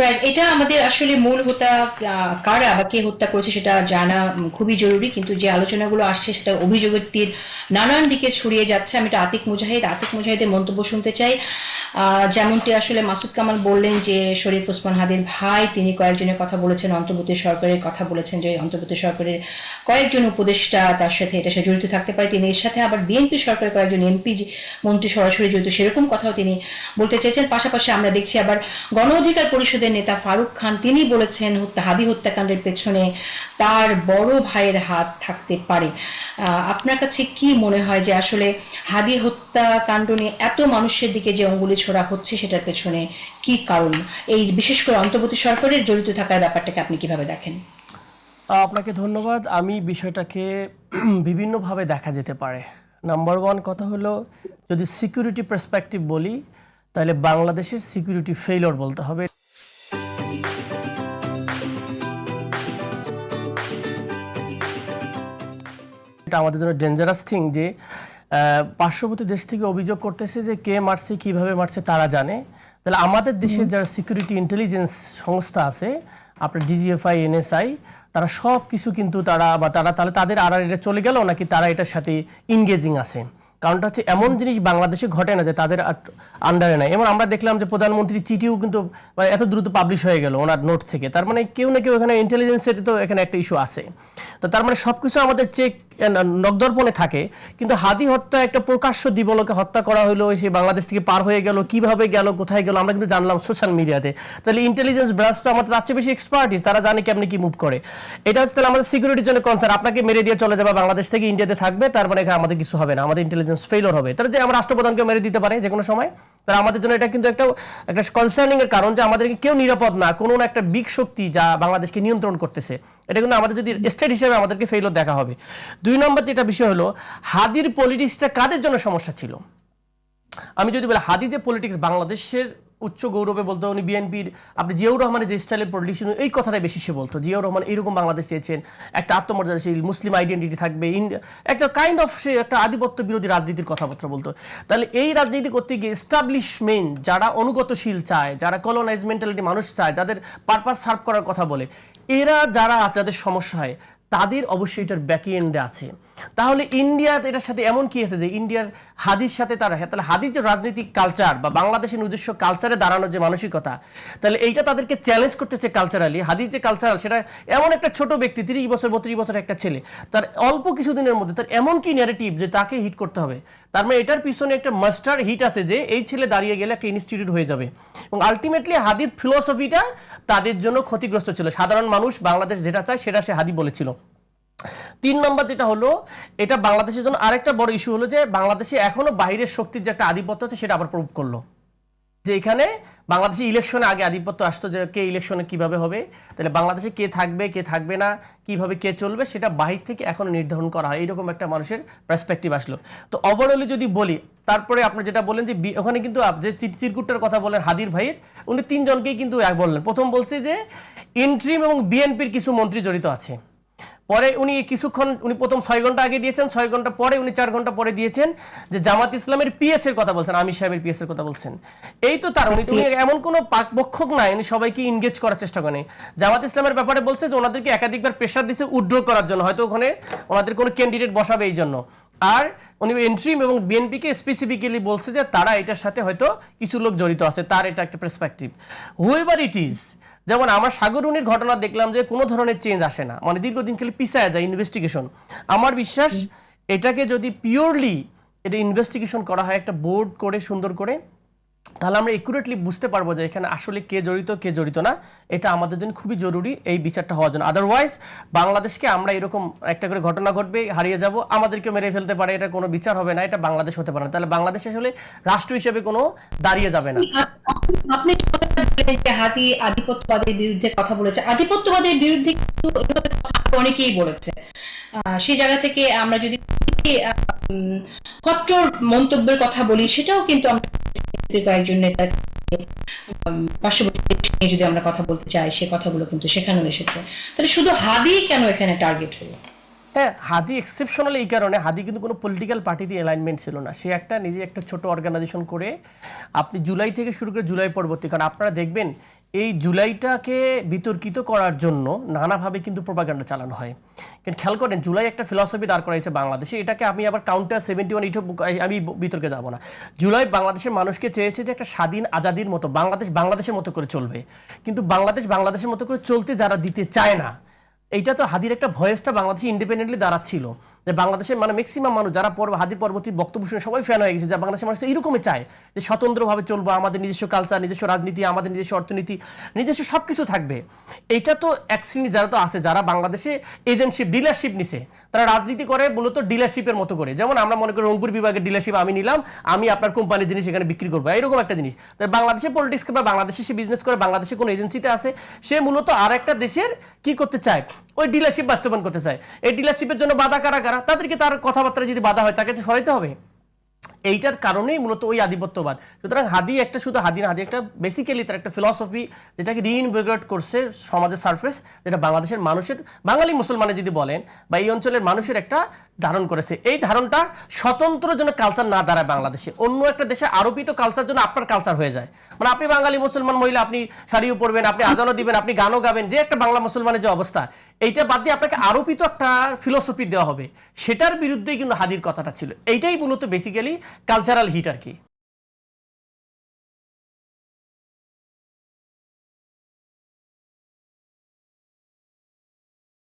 Right, এটা আমাদের আসলে মূল হোতা কারা বা কে হত্যা করেছে সেটা জানা খুবই জরুরি, কিন্তু যে আলোচনাগুলো আসছে সেটা অভিযোগের তীর নানান দিকে ছড়িয়ে যাচ্ছে। আমি এটা আতিক মুজাহিদের মন্তব্য শুনতে চাই। যেমনটি আসলে মাসুদ কামাল বললেন যে শরীফ ওসমান হাদির ভাই তিনি কয়েকজনের কথা বলেছেন, অন্তর্বর্তী সরকারের কথা বলেছেন যে অন্তর্বর্তী সরকারের কয়েকজন উপদেষ্টা তার সাথে এটা সাথে জড়িত থাকতে পারে। তিনি এর সাথে আবার বিএনপি সরকারের কয়েকজন এমপি মন্ত্রী সরাসরি জড়িত সেরকম কথাও তিনি বলতে চেয়েছেন। পাশাপাশি আমরা দেখছি আবার গণ অধিকার পরিষদের নেতা ফারুক খান তিনি বলেছেন হাদি হত্যাকাণ্ডের পেছনে তার বড় ভাইয়ের হাত থাকতে পারে। আপনার কাছে কি মনে হয় যে আসলে হাদি হত্যাকাণ্ড নিয়ে এত মানুষের দিকে যে অঙ্গুলি ছোড়া হচ্ছে সেটার পেছনে কি কারণ? এই বিশেষ করে অন্তর্বর্তী সরকারের জড়িত থাকার ব্যাপারটাকে আপনি কিভাবে দেখেন? আপনাকে ধন্যবাদ। আমি বিষয়টাকে বিভিন্নভাবে দেখা যেতে পারে। নাম্বার ওয়ান কথা হলো, যদি সিকিউরিটি পার্সপেক্টিভ বলি তাহলে বাংলাদেশের সিকিউরিটি ফেইলিওর বলতে হবে। এটা আমাদের জন্য ডেঞ্জারাস থিং যে পার্শ্ববর্তী দেশ থেকে অভিযোগ করতেছে যে কে মারছে, কিভাবে মারছে তারা জানে। তাহলে আমাদের দেশের যারা সিকিউরিটি ইন্টেলিজেন্স সংস্থা আছে, আপনার ডিজিএফআই, এনএসআই, তারা সব কিছু কিন্তু তাহলে তাদের এটা চলে গেল নাকি তারা এটার সাথে ইনগেজিং আছে। কারণটা হচ্ছে এমন জিনিস বাংলাদেশে ঘটে না যে তাদের আন্ডারে নাই। এবং আমরা দেখলাম যে প্রধানমন্ত্রীর চিঠিও কিন্তু এত দ্রুত পাবলিশ হয়ে গেল ওনার নোট থেকে। তার মানে কেউ না কেউ এখানে ইন্টেলিজেন্সের তো এখানে একটা ইস্যু আছে। তো তার মানে সব কিছু আমাদের চেক নকদর্পণে থাকে। কিন্তু হাদি হত্যা একটা প্রকাশ্য দিবলোকে হত্যা করা হলো, সে বাংলাদেশ থেকে পার হয়ে গেল, কিভাবে গেল, কোথায় গেল আমরা কিন্তু জানলাম সোশ্যাল মিডিয়াতে। তাহলে ইন্টেলিজেন্স ব্রাঞ্চ তো আমাদের তার চেয়ে বেশি এক্সপার্টিস, তারা জানে কেমনি কি মুভ করে। এটা হচ্ছে তাহলে আমাদের সিকিউরিটির জন্য কনসার্ন। আপনাকে মেরে দিয়ে চলে যাবে, বাংলাদেশ থেকে ইন্ডিয়াতে থাকবে, তার মানে এখানে আমাদের কিছু হবে না, আমাদের ইন্টেলিজেন্স ফেইলিওর হবে। তাহলে যে আমরা রাষ্ট্রপ্রধানকে মেরে দিতে পারে যে কোনো সময়, তাহলে আমাদের জন্য এটা কিন্তু একটা কনসার্নিং এর কারণ যে আমাদেরকে কেউ নিরাপদ না, কোনো একটা বিগ শক্তি যা বাংলাদেশকে নিয়ন্ত্রণ করতেছে। এটা কিন্তু আমাদের যদি স্টেট হিসেবে আমাদেরকে ফেইলিওর দেখা হবে। দুই নম্বর যেটা বিষয় হলো, হাদির পলিটিক্সটা কাদের জন্য সমস্যা ছিল। আমি যদি বলি হাদি যে পলিটিক্স বাংলাদেশের উচ্চ গৌরবে বলতো, উনি বিএনপির, আপনি জিয়াউর রহমানের যে স্টাইলের পলিটিশিয়ান এই কথাটাই বেশি সে বলতো। জিয়াউর রহমান এইরকম বাংলাদেশ চেয়েছেন, একটা আত্মমর্যাদাশীল মুসলিম আইডেন্টিটি থাকবে, একটা কাইন্ড অফ সে একটা আধিপত্য বিরোধী রাজনীতির কথাবার্তা বলতো। তাহলে এই রাজনীতি করতে গিয়ে এস্টাবলিশমেন্ট যারা অনুগতশীল চায়, যারা কলোনাইজ মেন্টালিটি মানুষ চায়, যাদের পারপাস সার্ভ করার কথা বলে, এরা যারা আছে, যাদের সমস্যা হয়, তাদের অবশ্যই এটার ব্যাকি এন্ডে আছে। তাহলে ইন্ডিয়া এটার সাথে এমন কি আছে যে ইন্ডিয়ার হাদির সাথে তারা, তাহলে হাদির যে রাজনৈতিক কালচার বা বাংলাদেশের নিজস্ব কালচারে দাঁড়ানোর যে মানসিকতা, তাহলে এইটা তাদেরকে চ্যালেঞ্জ করতেছে কালচারালি। হাদির যে কালচারাল, সেটা এমন একটা ছোট ব্যক্তি, 30 বছর 32 বছর একটা ছেলে, তার অল্প কিছুদিনের মধ্যে তার এমন কি ন্যারেটিভ যে তাকে হিট করতে হবে। তার মানে এটার পিছনে একটা মাস্টার হিট আছে যে এই ছেলে দাঁড়িয়ে গেলে একটা ইনস্টিটিউট হয়ে যাবে। এবং আলটিমেটলি হাদির ফিলোসফিটা তাদের জন্য ক্ষতিগ্রস্ত ছিল। সাধারণ মানুষ বাংলাদেশ যেটা চায় সেটা সে হাদি বলেছিল। তিন নম্বর যেটা হলো, এটা বাংলাদেশের জন্য আরেকটা বড় ইস্যু হলো যে বাংলাদেশে এখনো বাইরের শক্তির যে একটা আধিপত্য আছে সেটা আবার প্রুভ করলো যে এখানে বাংলাদেশে ইলেকশনে আগে আধিপত্য আসতো যে কে ইলেকশনে কিভাবে হবে, তাহলে বাংলাদেশে কে থাকবে কে থাকবে না, কিভাবে কে চলবে, সেটা বাহির থেকে এখনো নির্ধারণ করা হয়। এইরকম একটা মানুষের পার্সপেক্টিভ আসলো। তো ওভারঅলি যদি বলি, তারপরে আপনি যেটা বলেন যে ওখানে কিন্তু যে চিরকুটটার কথা বলেন হাদির ভাইয়ের, উনি তিনজনকেই কিন্তু এক বললেন। প্রথম বলছে যে ইন্ট্রিম এবং বিএনপির কিছু মন্ত্রী জড়িত আছে। পরে উনি কিছুক্ষণ, উনি প্রথম 6 ঘন্টা আগে দিয়েছেন, 6 ঘন্টা পরে উনি 4 ঘন্টা পরে দিয়েছেন যে জামাত ইসলামের পিএস এর কথা বলছেন, আমির সাহেবের পিএস এর কথা বলছেন। এই তো তার উনি এমন কোনো পাকপক্ষক নাই, উনি সবাইকে ইনগেজ করার চেষ্টা করেন। জামাত ইসলামের ব্যাপারে বলছে যে ওনাদেরকে একাধিকবার প্রেশার দিয়েছে উইথড্র করার জন্য, হয়তো ওখানে ওনাদের কোনো ক্যান্ডিডেট বসাবে এই জন্য। আর উনি এন্ট্রিম এবং বিএনপিকে স্পেসিফিক্যালি বলছে যে তারা এটার সাথে হয়তো কিছু লোক জড়িত আছে, তার এটা একটা পার্সপেক্টিভ। হুএভার ইট ইজ, যেমন আমার সাগরুনির ঘটনা দেখলাম যে কোনো ধরনের চেঞ্জ আসে না, মানে দীর্ঘদিন খেলে পিছায় যায় ইনভেস্টিগেশন। আমার বিশ্বাস এটাকে যদি পিওরলি এটা ইনভেস্টিগেশন করা হয় একটা বোর্ড করে সুন্দর করে, তাহলে আমরা একুরেটলি বুঝতে পারবো যে এখানে আসলে কে জড়িত কে জড়িত না। এটা আমাদের জন্য খুবই জরুরি এই বিচারটা হওয়ার জন্য। আদারওয়াইজ বাংলাদেশকে আমরা এরকম একটা করে ঘটনা ঘটবে, হারিয়ে যাব, আমাদেরকে মেরে ফেলতে পারে, এটা কোনো বিচার হবে না, এটা বাংলাদেশ হতে পারে না। তাহলে বাংলাদেশ আসলে রাষ্ট্র হিসেবে কোনো দাঁড়িয়ে যাবে না। আপনি যে হাতি আধিপত্যবাদের বিরুদ্ধে কথা বলেছে, আধিপত্যবাদের বিরুদ্ধে কিন্তু এভাবে কথা অনেকেই বলেছে। সেই জায়গা থেকে আমরা যদি কট্টর মন্তব্যের কথা বলি, সেটাও কিন্তু আমরা কয়েকজন নেতার পার্শ্ববর্তী নিয়ে যদি আমরা কথা বলতে চাই, সে কথাগুলো কিন্তু সেখানেও এসেছে। তাহলে শুধু হাদি কেন এখানে টার্গেট হলো? হ্যাঁ, হাদি এক্সেপশনাল এই কারণে, হাদি কিন্তু কোনো পলিটিক্যাল পার্টিতে অ্যালাইনমেন্ট ছিল না। সে একটা নিজে একটা ছোট অর্গানাইজেশন করে, আপনি জুলাই থেকে শুরু করে জুলাই পরবর্তী, কারণ আপনারা দেখবেন এই জুলাইটাকে বিতর্কিত করার জন্য নানাভাবে কিন্তু প্রোপাগান্ডা চালানো হয়। কিন্তু খেয়াল করেন, জুলাই একটা ফিলসফি দাঁড় করাইছে বাংলাদেশে, এটাকে আমি আবার কাউন্টার 71 এইটা আমি বিতর্কে যাব না। জুলাই বাংলাদেশের মানুষকে চেয়েছে যে একটা স্বাধীন আজাদির মতো বাংলাদেশ বাংলাদেশের মতো করে চলবে, কিন্তু বাংলাদেশ বাংলাদেশের মতো করে চলতে যারা দিতে চায় না, এইটা তো হাদির একটা ভয়েসটা বাংলাদেশে ইন্ডিপেন্ডেন্টলি দাঁড়াচ্ছিল যে বাংলাদেশের মানে ম্যাক্সিমাম মানুষ যারা হাদির পরবর্তী বক্তব্য শুনে সবাই ফ্যান হয়ে গেছে যে বাংলাদেশের মানুষ তো এরকমই চায় যে স্বতন্ত্রভাবে চলবো, আমাদের নিজস্ব কালচার, নিজস্ব রাজনীতি, আমাদের নিজস্ব অর্থনীতি, নিজস্ব সব কিছু থাকবে। এইটা তো এক শ্রেণী যারা তো আছে, যারা বাংলাদেশে এজেন্টশিপ ডিলারশিপ নিছে, তারা রাজনীতি করে মূলত ডিলারশিপের মতো করে। যেমন আমরা মনে করি রংপুর বিভাগের ডিলারশিপ আমি নিলাম, আমি আপনার কোম্পানির জিনিস এখানে বিক্রি করবো, এরকম একটা জিনিস। বাংলাদেশে পলিটিক্স বা বাংলাদেশে সে বিজনেস করে, বাংলাদেশে কোনো এজেন্সিতে আছে, সে মূলত আর একটা দেশের কি করতে চায়, ওই ডিলারশিপ বাস্তবায়ন করতে চায়। এই ডিলারশিপের জন্য বাধা কারা কারা, তাদেরকে তার কথাবার্তা যদি বাধা হয় তাকে তো সরাইতে হবে। এইটার কারণেই মূলত ওই আধিপত্যবাদ। সুতরাং হাদি একটা শুধু হাদি না, হাদি একটা বেসিক্যালি তার একটা ফিলসফি যেটাকে রিইনভিগরেট করছে সমাজের সারফেস, যেটা বাংলাদেশের মানুষের, বাঙালি মুসলমানের যদি বলেন বা এই অঞ্চলের মানুষের একটা ধারণ করেছে। এই ধারণটা স্বতন্ত্র যেন কালচার না দাঁড়ায় বাংলাদেশে, অন্য একটা দেশে আরোপিত কালচার যেন আপনার কালচার হয়ে যায়। মানে আপনি বাঙালি মুসলমান মহিলা, আপনি শাড়িও পরবেন, আপনি আজানও দিবেন, আপনি গানও গাবেন, যে একটা বাংলা মুসলমানের যে অবস্থা, এইটা বাদ দিয়ে আপনাকে আরোপিত একটা ফিলসফি দেওয়া হবে, সেটার বিরুদ্ধেই কিন্তু হাদির কথাটা ছিল। এইটাই মূলত বেসিক্যালি কালচারাল হিট আর কি।